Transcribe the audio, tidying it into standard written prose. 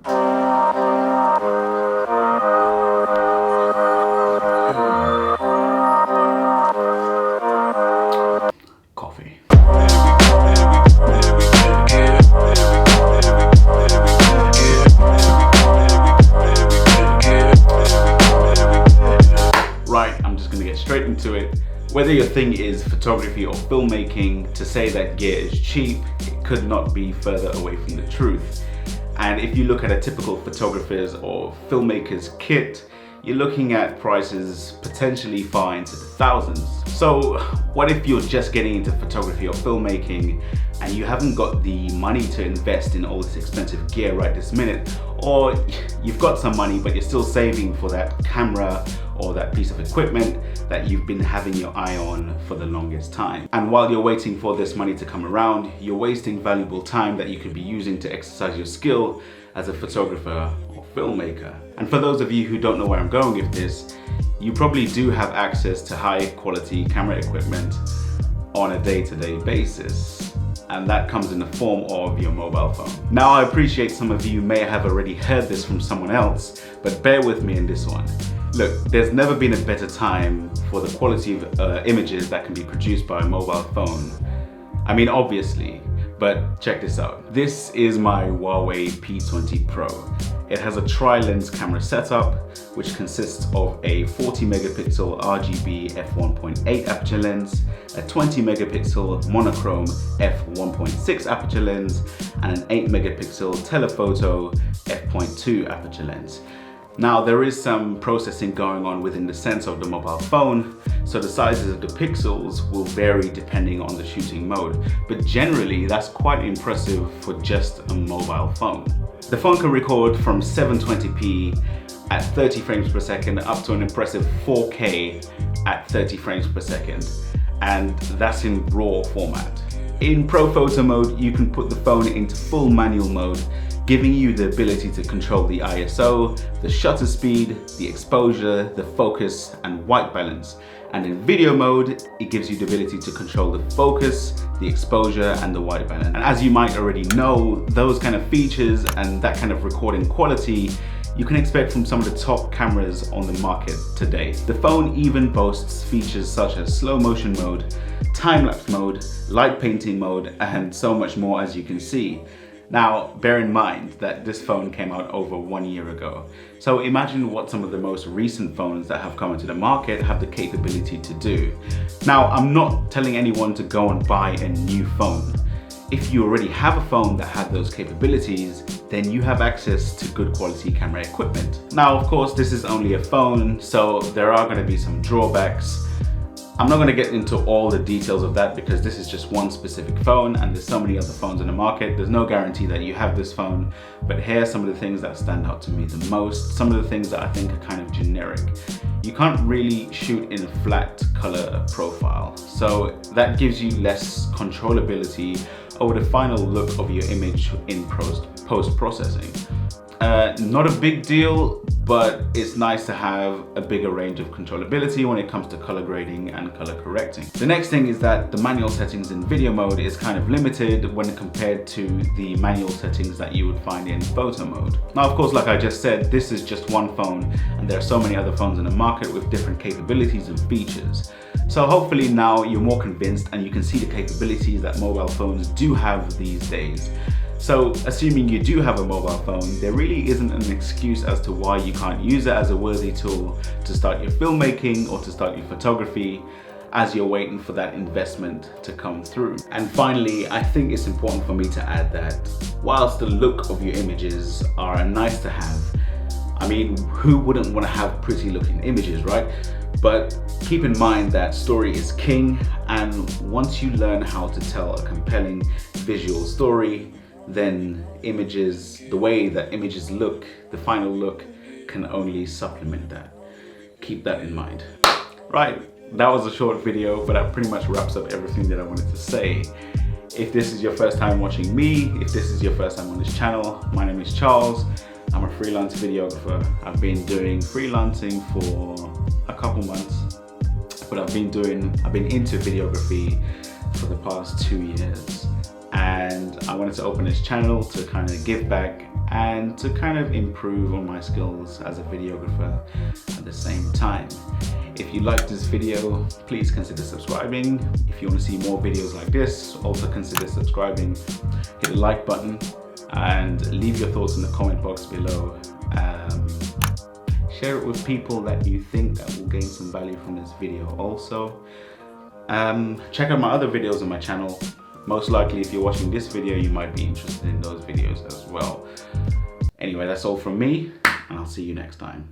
Coffee. Right, I'm just gonna get straight into it. Whether your thing is photography or filmmaking, to say that gear is cheap, it could not be further away from the truth. And if you look at a typical photographer's or filmmaker's kit, you're looking at prices potentially far into the thousands. So what if you're just getting into photography or filmmaking and you haven't got the money to invest in all this expensive gear right this minute, or you've got some money but you're still saving for that camera or that piece of equipment that you've been having your eye on for the longest time. And while you're waiting for this money to come around, you're wasting valuable time that you could be using to exercise your skill as a photographer or filmmaker. And for those of you who don't know where I'm going with this, you probably do have access to high quality camera equipment on a day-to-day basis. And that comes in the form of your mobile phone. Now, I appreciate some of you may have already heard this from someone else, but bear with me in this one. Look, there's never been a better time for the quality of images that can be produced by a mobile phone. I mean, obviously, but check this out. This is my Huawei P20 Pro. It has a tri-lens camera setup, which consists of a 40 megapixel RGB f1.8 aperture lens, a 20 megapixel monochrome f1.6 aperture lens, and an 8 megapixel telephoto f.2 aperture lens. Now, there is some processing going on within the sensor of the mobile phone, so the sizes of the pixels will vary depending on the shooting mode, but generally that's quite impressive for just a mobile phone. The phone can record from 720p at 30 frames per second up to an impressive 4K at 30 frames per second, and that's in RAW format. In Pro Photo mode, you can put the phone into full manual mode, giving you the ability to control the ISO, the shutter speed, the exposure, the focus, and white balance. And in video mode, it gives you the ability to control the focus, the exposure, and the white balance. And as you might already know, those kind of features and that kind of recording quality you can expect from some of the top cameras on the market today. The phone even boasts features such as slow motion mode, time-lapse mode, light painting mode, and so much more, as you can see. Now, bear in mind that this phone came out over 1 year ago. So imagine what some of the most recent phones that have come into the market have the capability to do. Now, I'm not telling anyone to go and buy a new phone. If you already have a phone that has those capabilities, then you have access to good quality camera equipment. Now, of course, this is only a phone, so there are going to be some drawbacks. I'm not going to get into all the details of that because this is just one specific phone and there's so many other phones in the market. There's no guarantee that you have this phone, but here are some of the things that stand out to me the most. Some of the things that I think are kind of generic. You can't really shoot in a flat color profile, so that gives you less controllability over the final look of your image in post-processing. Not a big deal, but it's nice to have a bigger range of controllability when it comes to color grading and color correcting. The next thing is that the manual settings in video mode is kind of limited when compared to the manual settings that you would find in photo mode. Now, of course, like I just said, this is just one phone and there are so many other phones in the market with different capabilities and features. So hopefully now you're more convinced and you can see the capabilities that mobile phones do have these days. So assuming you do have a mobile phone, there really isn't an excuse as to why you can't use it as a worthy tool to start your filmmaking or to start your photography as you're waiting for that investment to come through. And finally, I think it's important for me to add that whilst the look of your images are nice to have, I mean, who wouldn't want to have pretty looking images, right? But keep in mind that story is king, and once you learn how to tell a compelling visual story, then images, the way that images look, the final look, can only supplement that. Keep that in mind. Right, that was a short video, but that pretty much wraps up everything that I wanted to say. If this is your first time watching me, if this is your first time on this channel, my name is Charles. I'm a freelance videographer. I've been doing freelancing for a couple months, but I've been into videography for the past 2 years. and I wanted to open this channel to kind of give back and to kind of improve on my skills as a videographer at the same time. If you liked this video, please consider subscribing. If you want to see more videos like this, also consider subscribing. Hit the like button and leave your thoughts in the comment box below. Share it with people that you think that will gain some value from this video also. Check out my other videos on my channel. Most likely if you're watching this video, you might be interested in those videos as well. Anyway, that's all from me, and I'll see you next time.